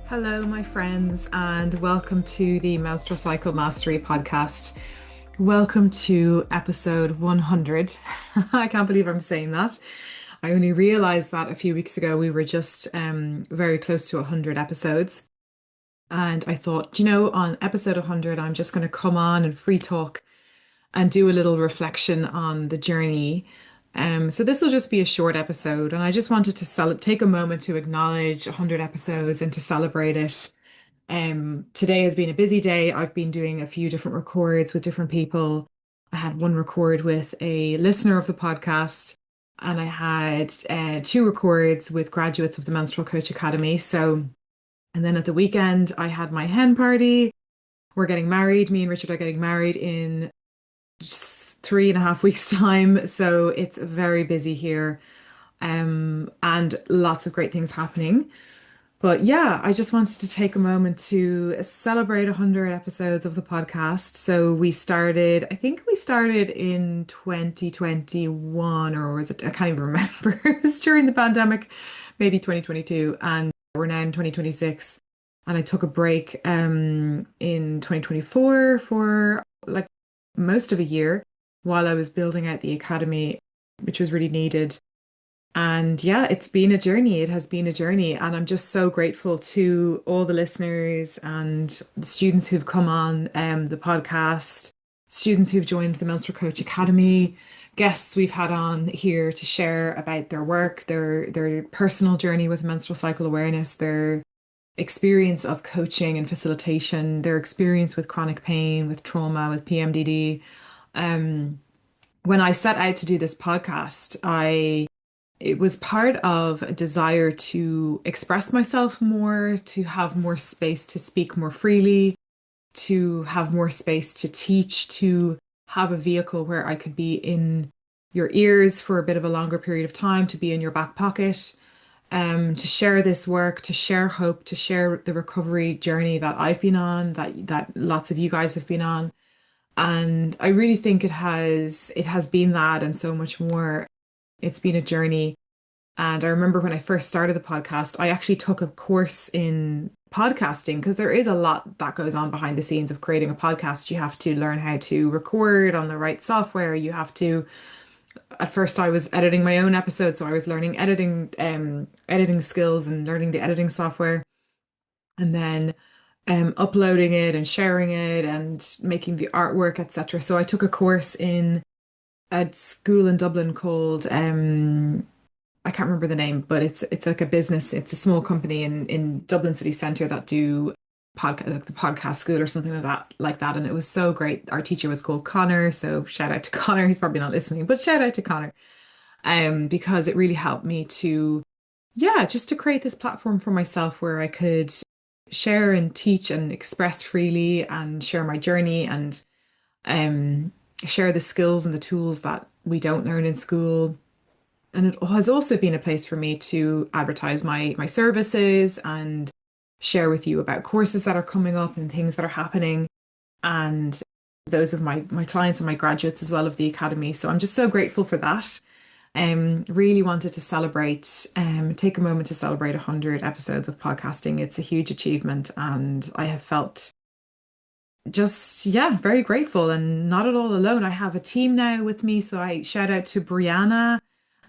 Hello, my friends, and welcome to the Menstrual Cycle Mastery podcast. Welcome to episode 100. I can't believe I'm saying that. I only realized that a few weeks ago we were just very close to 100 episodes. And I thought, on episode 100, I'm just going to come on and free talk and do a little reflection on the journey. So this will just be a short episode, and I just wanted to take a moment to acknowledge 100 episodes and to celebrate it. Today has been a busy day. I've been doing a few different records with different people. I had one record with a listener of the podcast, and I had two records with graduates of the Menstrual Coach Academy. And then at the weekend, I had my hen party. We're getting married. Me and Richard are getting married in just 3.5 weeks' time. So it's very busy here, and lots of great things happening. But yeah, I just wanted to take a moment to celebrate 100 episodes of the podcast. So I think we started in 2021, or was it? I can't even remember. It was during the pandemic, maybe 2022. And we're now in 2026. And I took a break in 2024 for like most of a year while I was building out the academy, which was really needed. And yeah, it's been a journey. It has been a journey. And I'm just so grateful to all the listeners and the students who've come on the podcast, students who've joined the Menstrual Coach Academy, guests we've had on here to share about their work, their personal journey with menstrual cycle awareness, their experience of coaching and facilitation, their experience with chronic pain, with trauma, with PMDD. Um, when I set out to do this podcast, it was part of a desire to express myself more, to have more space to speak more freely, to have more space to teach, to have a vehicle where I could be in your ears for a bit of a longer period of time, to be in your back pocket, to share this work, to share hope, to share the recovery journey that I've been on, that lots of you guys have been on. And I really think it has been that and so much more. It's been a journey. And I remember when I first started the podcast, I actually took a course in podcasting because there is a lot that goes on behind the scenes of creating a podcast. You have to learn how to record on the right software. At first I was editing my own episodes, so I was learning editing skills and learning the editing software, and then uploading it and sharing it and making the artwork, etc. So I took a course in a school in Dublin called I can't remember the name, but it's like a business. It's a small company in Dublin city centre that do podcast, like the podcast school or something like that. And it was so great. Our teacher was called Connor, so shout out to Connor. He's probably not listening, but shout out to Connor, because it really helped me to, yeah, just to create this platform for myself where I could share and teach and express freely and share my journey and um share the skills and the tools that we don't learn in school. And it has also been a place for me to advertise my services and share with you about courses that are coming up and things that are happening, and those of my clients and my graduates as well of the academy. So I'm just so grateful for that. Really wanted to take a moment to celebrate 100 episodes of podcasting. It's a huge achievement, and I have felt just, yeah, very grateful and not at all alone. I have a team now with me. So I shout out to Brianna,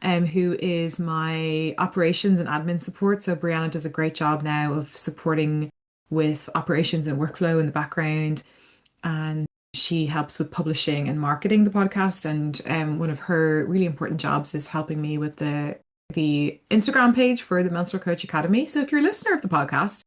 who is my operations and admin support. So Brianna does a great job now of supporting with operations and workflow in the background. And she helps with publishing and marketing the podcast. And one of her really important jobs is helping me with the Instagram page for the Menstrual Coach Academy. So if you're a listener of the podcast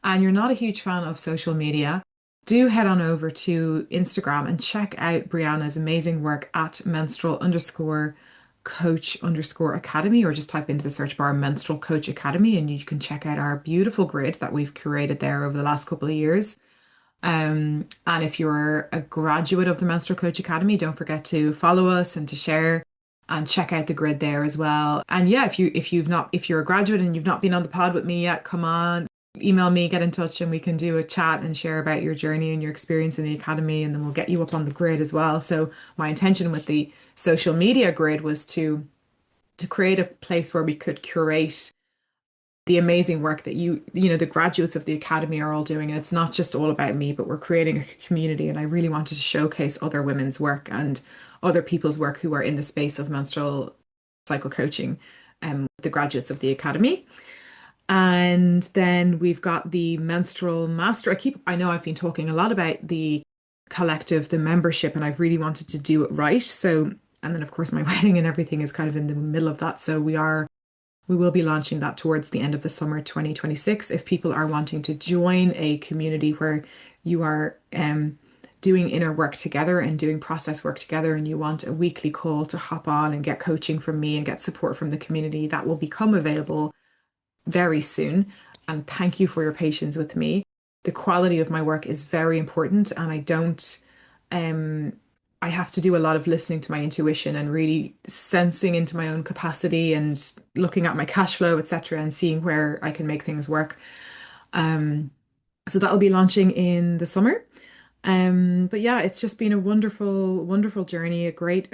and you're not a huge fan of social media, do head on over to Instagram and check out Brianna's amazing work at menstrual_coach_academy, or just type into the search bar Menstrual Coach Academy and you can check out our beautiful grid that we've curated there over the last couple of years. And if you're a graduate of the Menstrual Coach Academy, don't forget to follow us and to share and check out the grid there as well. And yeah, if you're a graduate and you've not been on the pod with me yet, come on, email me, get in touch, and we can do a chat and share about your journey and your experience in the academy, and then we'll get you up on the grid as well. So my intention with the social media grid was to create a place where we could curate the amazing work that the graduates of the academy are all doing. And it's not just all about me, but we're creating a community. And I really wanted to showcase other women's work and other people's work who are in the space of menstrual cycle coaching, the graduates of the academy. And then we've got the menstrual master. I know I've been talking a lot about the collective, the membership, and I've really wanted to do it right. So, and then of course my wedding and everything is kind of in the middle of that. So we will be launching that towards the end of the summer 2026. If people are wanting to join a community where you are doing inner work together and doing process work together, and you want a weekly call to hop on and get coaching from me and get support from the community, that will become available very soon. And thank you for your patience with me. The quality of my work is very important, and um, I have to do a lot of listening to my intuition and really sensing into my own capacity and looking at my cash flow, etc., and seeing where I can make things work. Um, so that'll be launching in the summer. But yeah, it's just been a wonderful, wonderful journey, a great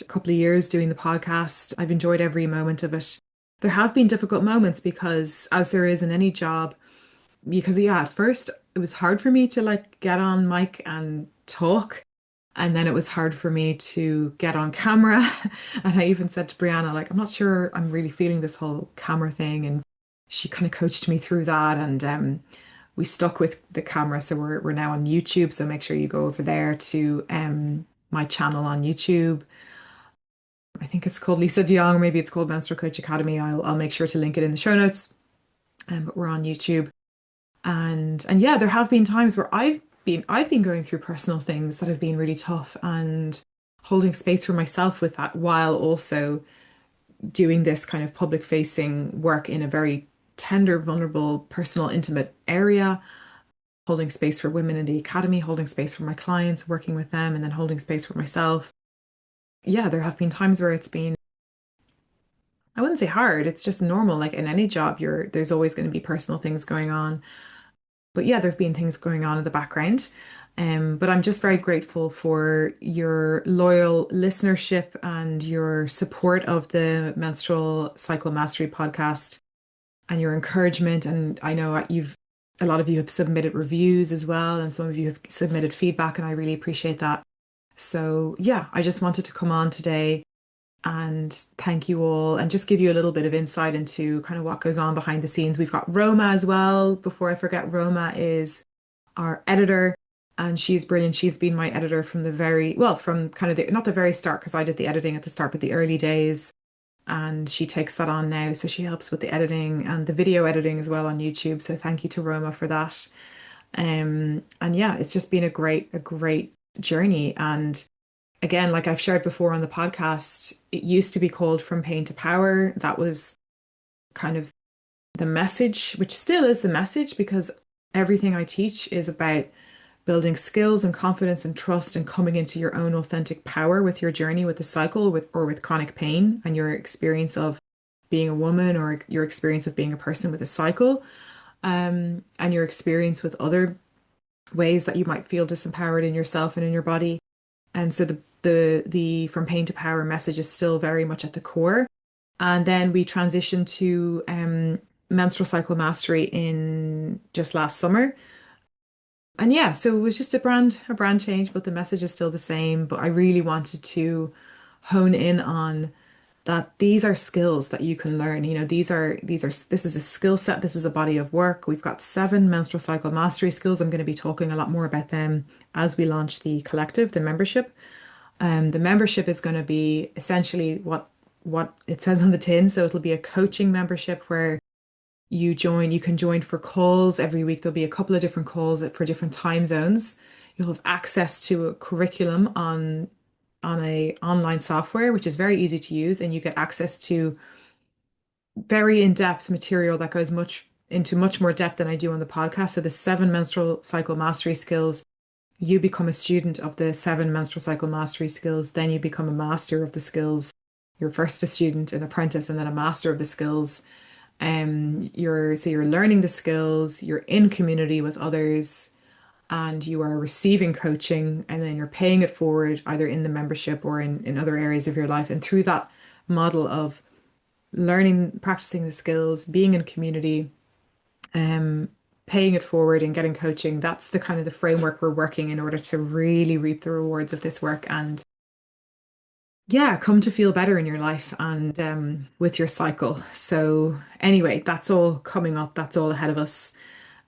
couple of years doing the podcast. I've enjoyed every moment of it. There have been difficult moments because, as there is in any job, because yeah, at first it was hard for me to like get on mic and talk. And then it was hard for me to get on camera. And I even said to Brianna, like, I'm not sure I'm really feeling this whole camera thing. And she kind of coached me through that. And we stuck with the camera. So we're now on YouTube. So make sure you go over there to my channel on YouTube. I think it's called Lisa DeYoung, maybe it's called Menstrual Coach Academy. I'll make sure to link it in the show notes. But we're on YouTube. And yeah, there have been times where I've been going through personal things that have been really tough, and holding space for myself with that while also doing this kind of public facing work in a very tender, vulnerable, personal, intimate area, holding space for women in the academy, holding space for my clients, working with them, and then holding space for myself. Yeah, there have been times where it's been, I wouldn't say hard, it's just normal. Like in any job, there's always going to be personal things going on. But yeah, there have been things going on in the background. But I'm just very grateful for your loyal listenership and your support of the Menstrual Cycle Mastery podcast and your encouragement. And I know a lot of you have submitted reviews as well, and some of you have submitted feedback, and I really appreciate that. So yeah, I just wanted to come on today and thank you all and just give you a little bit of insight into kind of what goes on behind the scenes. We've got Roma as well. Before I forget, Roma is our editor, and she's brilliant. She's been my editor from from kind of not the very start, because I did the editing at the start, but the early days. And she takes that on now. So she helps with the editing and the video editing as well on YouTube. So thank you to Roma for that. And yeah, it's just been a great journey. And again, like I've shared before on the podcast, it used to be called From Pain to Power. That was kind of the message, which still is the message, because everything I teach is about building skills and confidence and trust and coming into your own authentic power with your journey with the cycle with chronic pain and your experience of being a woman, or your experience of being a person with a cycle, and your experience with other ways that you might feel disempowered in yourself and in your body. And so the From Pain to Power message is still very much at the core. And then we transitioned to Menstrual Cycle Mastery in just last summer. And yeah, so it was just a brand change, but the message is still the same. But I really wanted to hone in on that these are skills that you can learn. This is a skill set, this is a body of work. We've got 7 menstrual cycle mastery skills. I'm going to be talking a lot more about them as we launch the collective, the membership. The membership is going to be essentially what it says on the tin. So it'll be a coaching membership where you can join for calls every week. There'll be a couple of different calls for different time zones. You'll have access to a curriculum on a online software, which is very easy to use, and you get access to very in-depth material that goes much more depth than I do on the podcast. So the 7 menstrual cycle mastery skills, you become a student of the 7 menstrual cycle mastery skills, then you become a master of the skills. You're first a student, an apprentice, and then a master of the skills. You're learning the skills, you're in community with others, and you are receiving coaching, and then you're paying it forward either in the membership or in other areas of your life. And through that model of learning, practicing the skills, being in a community, um, paying it forward and getting coaching. That's the kind of the framework we're working in order to really reap the rewards of this work and yeah, come to feel better in your life and with your cycle. So anyway, that's all coming up. That's all ahead of us.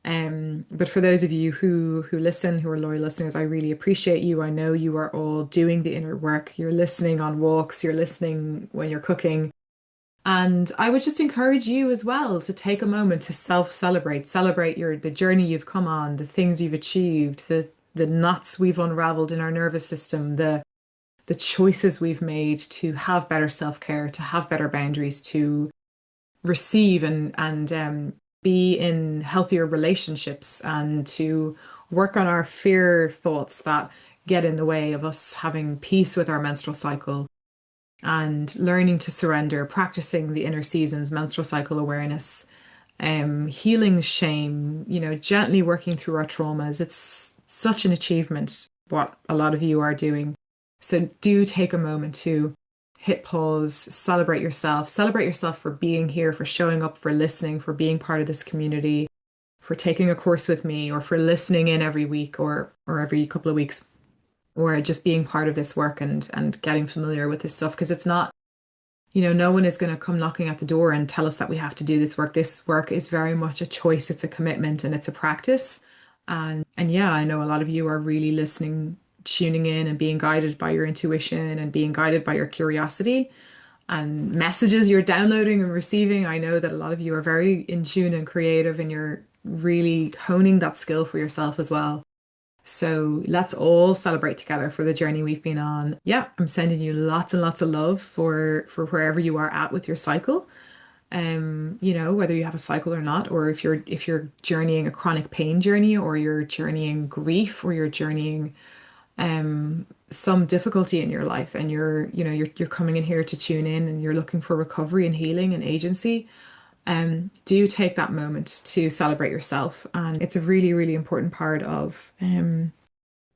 But for those of you who listen, who are loyal listeners, I really appreciate you. I know you are all doing the inner work. You're listening on walks, you're listening when you're cooking. And I would just encourage you as well to take a moment to self-celebrate, celebrate the journey you've come on, the things you've achieved, the knots we've unraveled in our nervous system, the choices we've made to have better self-care, to have better boundaries, to receive and be in healthier relationships and to work on our fear thoughts that get in the way of us having peace with our menstrual cycle and learning to surrender, practicing the inner seasons, menstrual cycle awareness, healing shame, gently working through our traumas. It's such an achievement what a lot of you are doing. So do take a moment to hit pause, celebrate yourself for being here, for showing up, for listening, for being part of this community, for taking a course with me, or for listening in every week or every couple of weeks, or just being part of this work and getting familiar with this stuff. Because it's not, no one is going to come knocking at the door and tell us that we have to do this work. This work is very much a choice, it's a commitment, and it's a practice. And yeah, I know a lot of you are really listening, tuning in and being guided by your intuition and being guided by your curiosity and messages you're downloading and receiving. I know that a lot of you are very in tune and creative and you're really honing that skill for yourself as well. So let's all celebrate together for the journey we've been on. Yeah, I'm sending you lots and lots of love for wherever you are at with your cycle. Whether you have a cycle or not, or if you're journeying a chronic pain journey, or you're journeying grief, or you're journeying some difficulty in your life, and you're coming in here to tune in and you're looking for recovery and healing and agency. Do take that moment to celebrate yourself. And it's a really, really important part of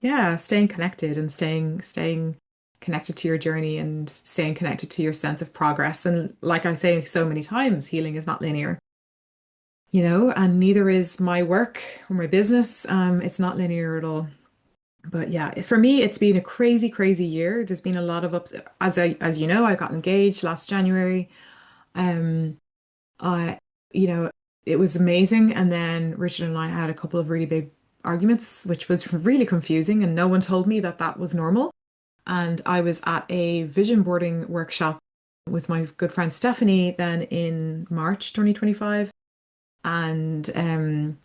yeah, staying connected and staying connected to your journey and staying connected to your sense of progress. And like I say so many times, healing is not linear, and neither is my work or my business. It's not linear at all. But yeah, for me, it's been a crazy, crazy year. There's been a lot of ups. As you know, I got engaged last January. Um, I, you know, it was amazing. And then Richard and I had a couple of really big arguments, which was really confusing. And no one told me that that was normal. And I was at a vision boarding workshop with my good friend Stephanie then in March 2025. And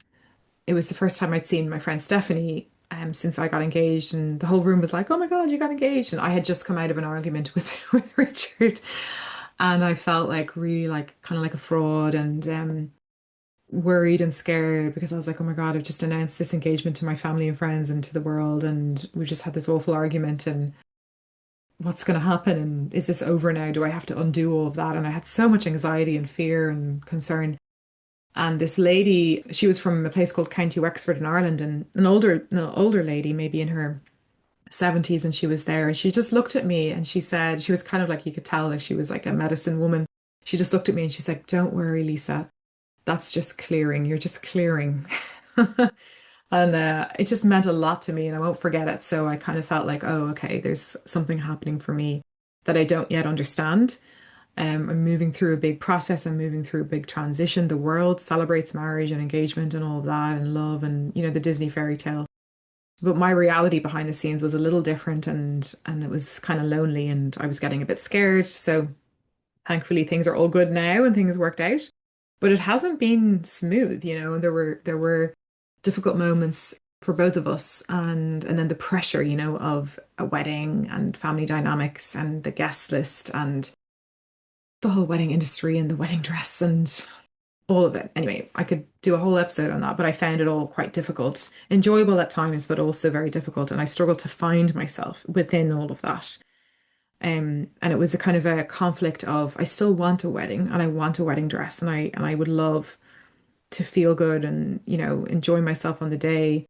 it was the first time I'd seen my friend Stephanie since I got engaged. And the whole room was like, oh my God, you got engaged. And I had just come out of an argument with, with Richard. And I felt like really like kind of like a fraud and worried and scared because I was like, oh my God, I've just announced this engagement to my family and friends and to the world. And we just had this awful argument. And what's going to happen? And is this over now? Do I have to undo all of that? And I had so much anxiety and fear and concern. And this lady, she was from a place called County Wexford in Ireland, and an older lady, maybe in her 70s, and she was there. And she just looked at me and she said, she was kind of like, you could tell like she was like a medicine woman. She just looked at me and she's like, don't worry, Lisa. That's just clearing. You're just clearing. And it just meant a lot to me and I won't forget it. So I kind of felt like, oh, okay, there's something happening for me that I don't yet understand. I'm moving through a big process. I'm moving through a big transition. The world celebrates marriage and engagement and all of that and love and, the Disney fairy tale. But my reality behind the scenes was a little different and it was kind of lonely and I was getting a bit scared. So thankfully things are all good now and things worked out. But it hasn't been smooth, and there were difficult moments for both of us and then the pressure, of a wedding and family dynamics and the guest list and the whole wedding industry and the wedding dress and all of it. Anyway, I could do a whole episode on that, but I found it all quite difficult, enjoyable at times, but also very difficult. And I struggled to find myself within all of that. And it was a kind of a conflict of I still want a wedding and I want a wedding dress and I would love to feel good and, enjoy myself on the day.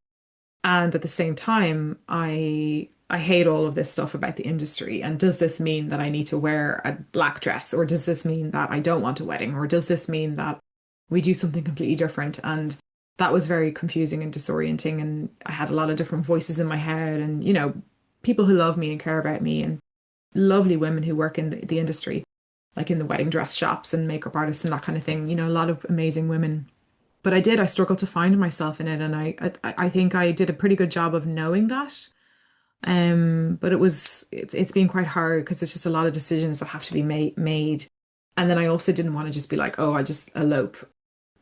And at the same time, I I hate all of this stuff about the industry. And does this mean that I need to wear a black dress? Or does this mean that I don't want a wedding? Or does this mean that we do something completely different? And that was very confusing and disorienting. And I had a lot of different voices in my head and, people who love me and care about me and lovely women who work in the industry, like in the wedding dress shops and makeup artists and that kind of thing, a lot of amazing women. But I struggled to find myself in it. And I think I did a pretty good job of knowing that. But it's been quite hard because it's just a lot of decisions that have to be made. And then I also didn't want to just be like, oh, I just elope.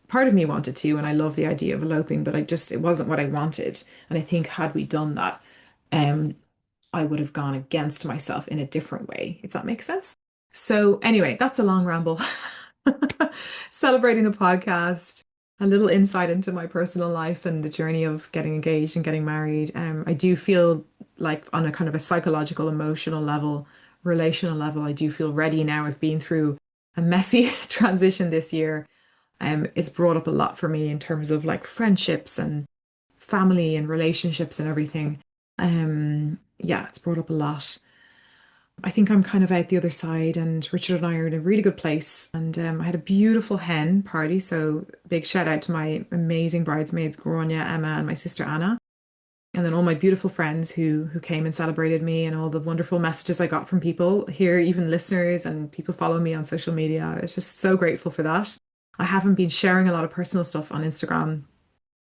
Part of me wanted to, and I love the idea of eloping, but it wasn't what I wanted. And I think had we done that, um, I would have gone against myself in a different way, if that makes sense. So anyway, that's a long ramble. Celebrating the podcast, a little insight into my personal life and the journey of getting engaged and getting married. I do feel like on a kind of a psychological, emotional level, relational level, I do feel ready now. I've been through a messy transition this year. It's brought up a lot for me in terms of like friendships and family and relationships and everything. Yeah, it's brought up a lot. I think I'm kind of out the other side, and Richard and I are in a really good place. And I had a beautiful hen party. So big shout out to my amazing bridesmaids, Grania, Emma, and my sister Anna. And then all my beautiful friends who came and celebrated me, and all the wonderful messages I got from people here, even listeners and people following me on social media. It's just so grateful for that. I haven't been sharing a lot of personal stuff on Instagram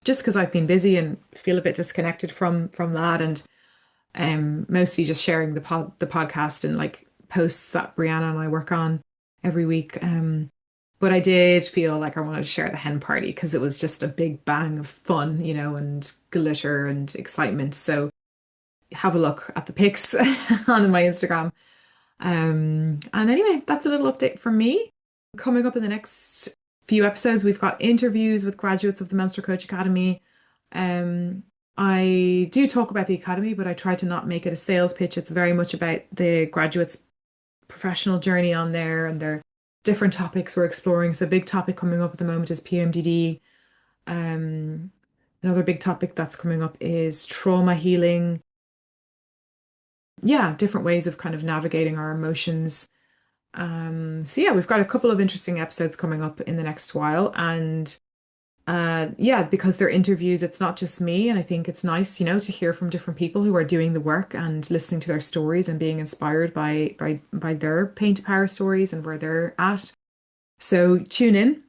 just because I've been busy and feel a bit disconnected from that. And mostly just sharing the podcast and like posts that Brianna and I work on every week. But I did feel like I wanted to share the hen party because it was just a big bang of fun, and glitter and excitement. So have a look at the pics on my Instagram. And anyway, that's a little update from me. Coming up in the next few episodes, we've got interviews with graduates of the Menstrual Coach Academy. I do talk about the academy, but I try to not make it a sales pitch. It's very much about the graduates' professional journey on there and their different topics we're exploring. So a big topic coming up at the moment is PMDD. Another big topic that's coming up is trauma healing. Yeah, different ways of kind of navigating our emotions. So yeah, we've got a couple of interesting episodes coming up in the next while. And yeah, because they're interviews, it's not just me. And I think it's nice, to hear from different people who are doing the work and listening to their stories and being inspired by their pain to power stories and where they're at. So tune in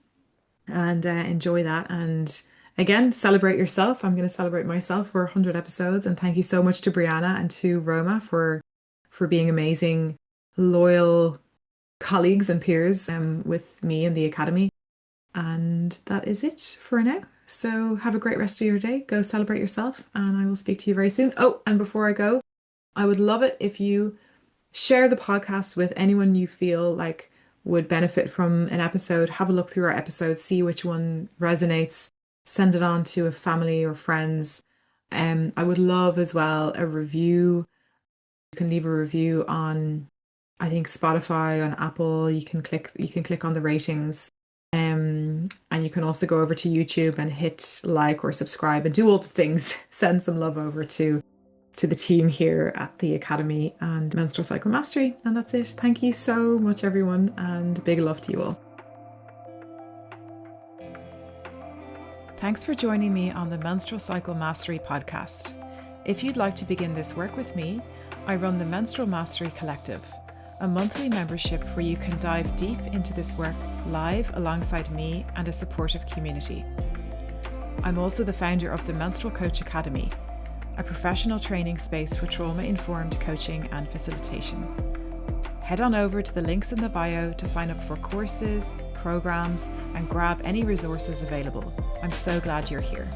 and enjoy that. And again, celebrate yourself. I'm going to celebrate myself for 100 episodes. And thank you so much to Brianna and to Roma for being amazing, loyal colleagues and peers with me in the academy. And that is it for now. So have a great rest of your day. Go celebrate yourself, and I will speak to you very soon. Oh, and before I go, I would love it if you share the podcast with anyone you feel like would benefit from an episode. Have a look through our episodes, see which one resonates, send it on to a family or friends. I would love as well a review. You can leave a review on, I think, Spotify, on Apple. You can click on the ratings. And you can also go over to YouTube and hit like or subscribe and do all the things. Send some love over to the team here at the Academy and Menstrual Cycle Mastery. And that's it. Thank you so much, everyone, and big love to you all. Thanks for joining me on the Menstrual Cycle Mastery podcast. If you'd like to begin this work with me, I run the Menstrual Mastery Collective, a monthly membership where you can dive deep into this work live alongside me and a supportive community. I'm also the founder of the Menstrual Coach Academy, a professional training space for trauma-informed coaching and facilitation. Head on over to the links in the bio to sign up for courses, programs, and grab any resources available. I'm so glad you're here.